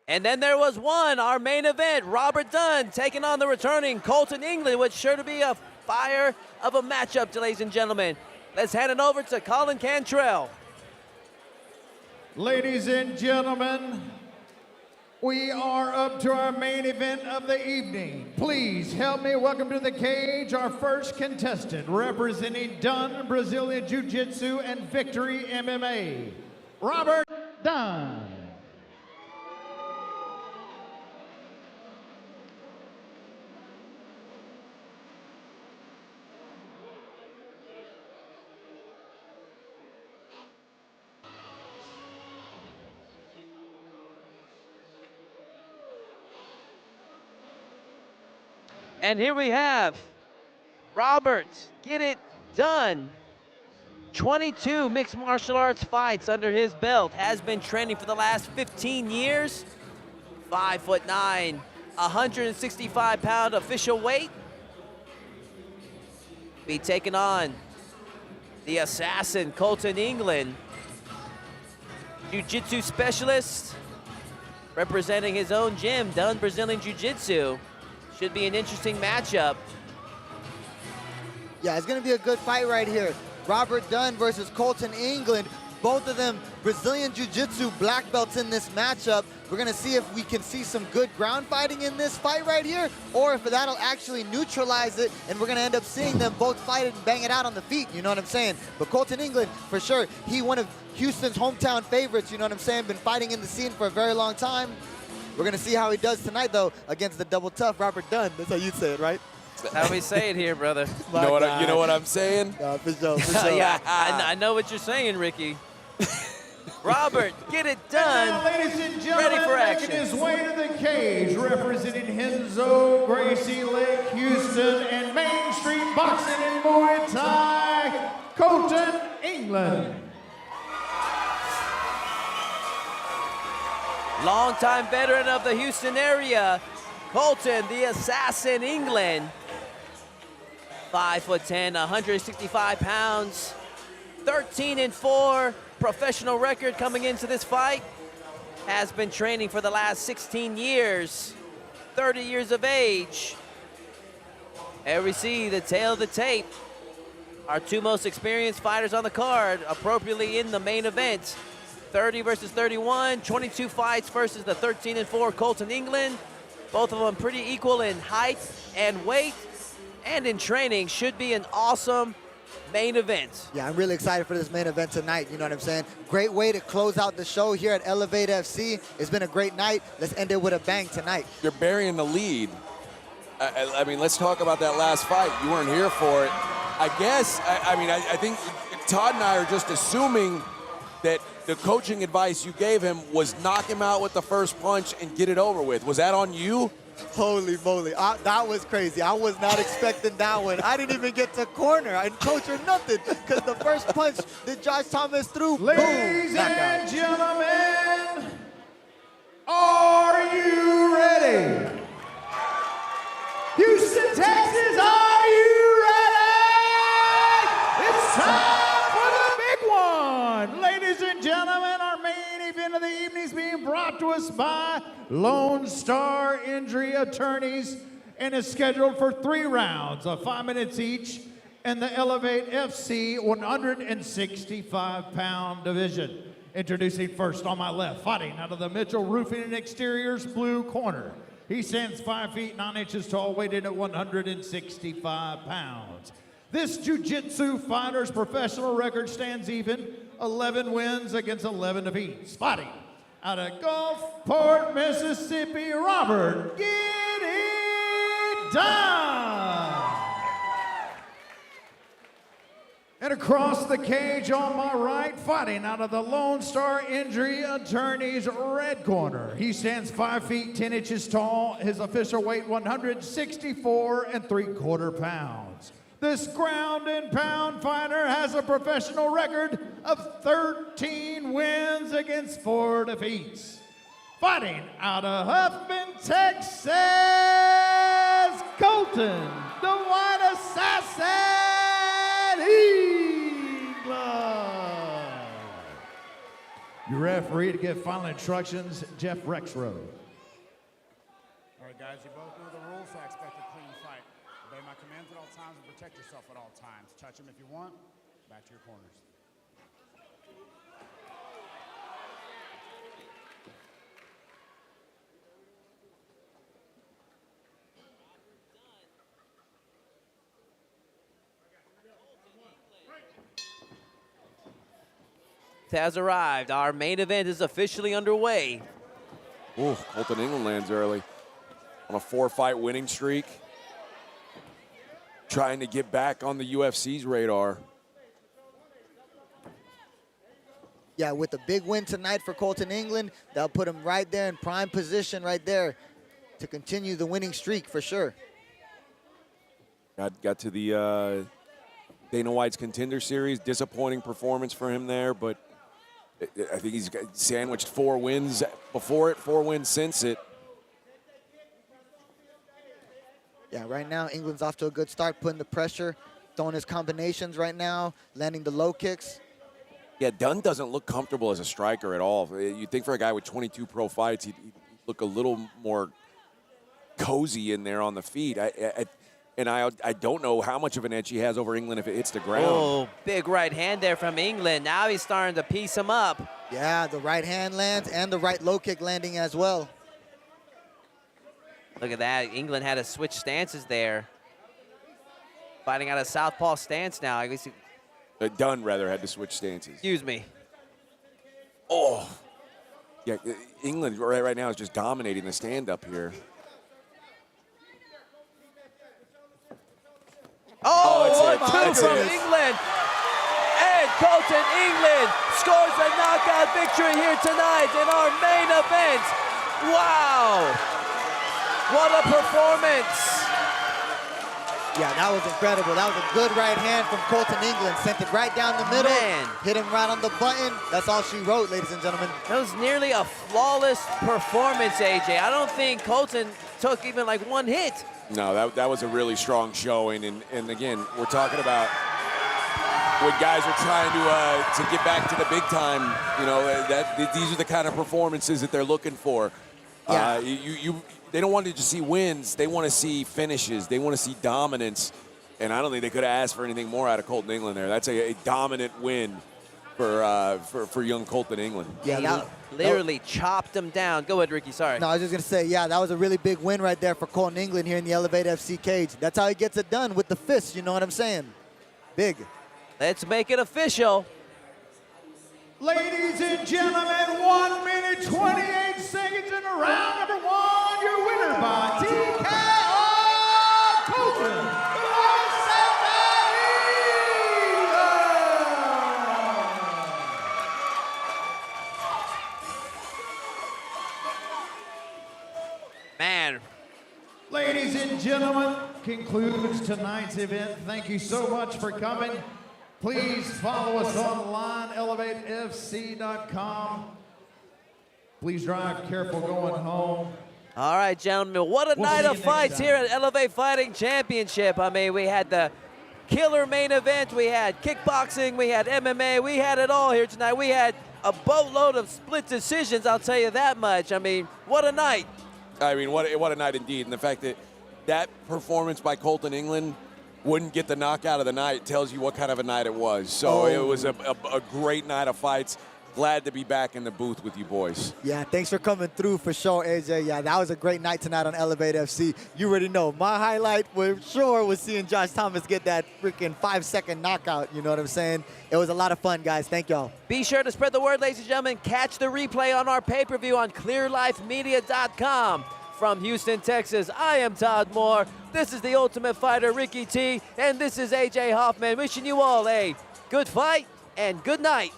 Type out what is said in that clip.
And then there was our main event, Robert Dunn taking on the returning Kolton, England, which sure to be a fire of a matchup, ladies and gentlemen. Let's hand it over to Colin Cantrell. Ladies and gentlemen, we are up to our main event of the evening. Please help me welcome to the cage our first contestant, representing Dunn Brazilian Jiu-Jitsu and Victory MMA, Robert Dunn. And here we have Robert Get It Done. 22 mixed martial arts fights under his belt. Has been training for the last 15 years. 5'9", 165-pound official weight. Be taking on the assassin, Kolton, England. Jiu-Jitsu specialist, representing his own gym, Dunn Brazilian Jiu-Jitsu. Should be an interesting matchup. Yeah, it's going to be a good fight right here. Robert Dunn versus Kolton, England. Both of them Brazilian Jiu-Jitsu black belts in this matchup. We're going to see if we can see some good ground fighting in this fight right here, or if that'll actually neutralize it, and we're going to end up seeing them both fight it and bang it out on the feet, you know what I'm saying? But Kolton, England, for sure, he one of Houston's hometown favorites, you know what I'm saying? Been fighting in the scene for a very long time. We're going to see how he does tonight, though, against the double tough Robert Dunn. That's how you'd say it, right? How we say it here, brother. You know what I'm saying? For sure, for sure. Yeah, I know what you're saying, Ricky. Robert, get it done. And now, ladies and gentlemen, ready for action. making his way to the cage, representing Henzo, Gracie Lake, Houston, and Main Street Boxing and Muay Thai, Kolton, England. Longtime veteran of the Houston area, Kolton, the assassin, England. 5'10", 165 pounds, 13-4 professional record coming into this fight. Has been training for the last 16 years, 30 years of age. Here we see the tail of the tape. Our two most experienced fighters on the card, appropriately in the main event. 30 versus 31, 22 fights versus the 13-4 Kolton, England. Both of them pretty equal in height and weight, and in training. Should be an awesome main event. Yeah, I'm really excited for this main event tonight, you know what I'm saying? Great way to close out the show here at Elevate FC. It's been a great night. Let's end it with a bang tonight. You're burying the lead. I mean, let's talk about that last fight. You weren't here for it. I guess, I think Todd and I are just assuming that the coaching advice you gave him was knock him out with the first punch and get it over with. Was that on you? Holy moly, that was crazy. I was not expecting that one. I didn't even get to corner. I didn't coach or nothing, because the first punch that Josh Thomas threw, Ladies boom, knockout. and gentlemen, are you ready? Houston, Texas, are you ready? It's time for the big one. Ladies and gentlemen, our main event of the evening is being brought to us by Lone Star Injury Attorneys and is scheduled for 3 rounds of 5 minutes each in the Elevate FC 165-pound division. Introducing first on my left, fighting out of the Mitchell Roofing and Exteriors blue corner. He stands 5 feet 9 inches tall, weighed in at 165 pounds. This jiu-jitsu fighter's professional record stands even, 11 wins against 11 defeats. Fighting out of Gulfport, Mississippi, Robert Get It Done. And across the cage on my right, fighting out of the Lone Star Injury Attorney's red corner. He stands 5 feet 10 inches tall. His official weight 164 3/4 pounds. This ground and pound fighter has a professional record of 13 wins against 4 defeats. Fighting out of Huffman, Texas, Kolton, the White Assassin, England. You ready? referee to give final instructions, Jeff Rexroth. All right, guys, you both know the rules, so I expect a clean fight. Obey my commands at all times and protect yourself at all times. Touch him if you want. Back to your corners. Has arrived. Our main event is officially underway. Ooh, Kolton England lands early on a 4-fight winning streak. Trying to get back on the UFC's radar. Yeah, with a big win tonight for Kolton England, that'll put him right there in prime position right there to continue the winning streak for sure. Got to the Dana White's Contender Series. Disappointing performance for him there, but I think he's sandwiched 4 wins before it, 4 wins since it. Yeah, right now, England's off to a good start, putting the pressure, throwing his combinations right now, landing the low kicks. Yeah, Dunn doesn't look comfortable as a striker at all. You'd think for a guy with 22 pro fights, he'd look a little more cozy in there on the feet. I don't know how much of an edge he has over England if it hits the ground. Oh, big right hand there from England. Now he's starting to piece him up. Yeah, the right hand lands and the right low kick landing as well. Look at that. England had to switch stances there. Fighting out of southpaw stance now. I guess Dunn, rather, had to switch stances. excuse me. Oh. Yeah, England right now is just dominating the stand-up here. Oh, that's 1-2 it. from England. And Kolton England scores a knockout victory here tonight in our main event. Wow. What a performance. Yeah, that was incredible. That was a good right hand from Kolton England. Sent it right down the middle. Man. Hit him right on the button. That's all she wrote, ladies and gentlemen. That was nearly a flawless performance, AJ. I don't think Kolton took even like one hit. No, that was a really strong showing. And again, we're talking about when guys are trying to get back to the big time, you know, these are the kind of performances that they're looking for. Yeah. They don't want to just see wins. They want to see finishes. They want to see dominance. And I don't think they could have asked for anything more out of Kolton England there. That's a dominant win for young Kolton England. Yeah, He literally chopped him down. Go ahead, Ricky. Sorry. No, I was just going to say, yeah, that was a really big win right there for Kolton England here in the Elevate FC cage. That's how he gets it done, with the fist, you know what I'm saying? Big. Let's make it official. Ladies and gentlemen, 1 minute, 28 seconds in round number 1. Your winner by TKO, Kolton Man. Ladies and gentlemen, concludes tonight's event. Thank you so much for coming. Please follow us online, elevatefc.com. Please drive careful going home. All right, gentlemen, what a We'll night see of you next fights time. here at Elevate Fighting Championship. I mean, we had the killer main event, we had kickboxing, we had MMA, we had it all here tonight. We had a boatload of split decisions, I'll tell you that much. I mean, what a night. I mean, what a night indeed. And the fact that performance by Kolton England wouldn't get the knockout of the night tells you what kind of a night it was. So it was a great night of fights. Glad to be back in the booth with you boys. Yeah, thanks for coming through for sure, AJ. Yeah, that was a great night tonight on Elevate FC. You already know. My highlight for sure was seeing Josh Thomas get that freaking 5-second knockout. You know what I'm saying? It was a lot of fun, guys. Thank y'all. Be sure to spread the word, ladies and gentlemen. Catch the replay on our pay-per-view on clearlifemedia.com. From Houston, Texas, I am Todd Moore. This is the Ultimate Fighter, Ricky T. And this is AJ Hoffman, wishing you all a good fight and good night.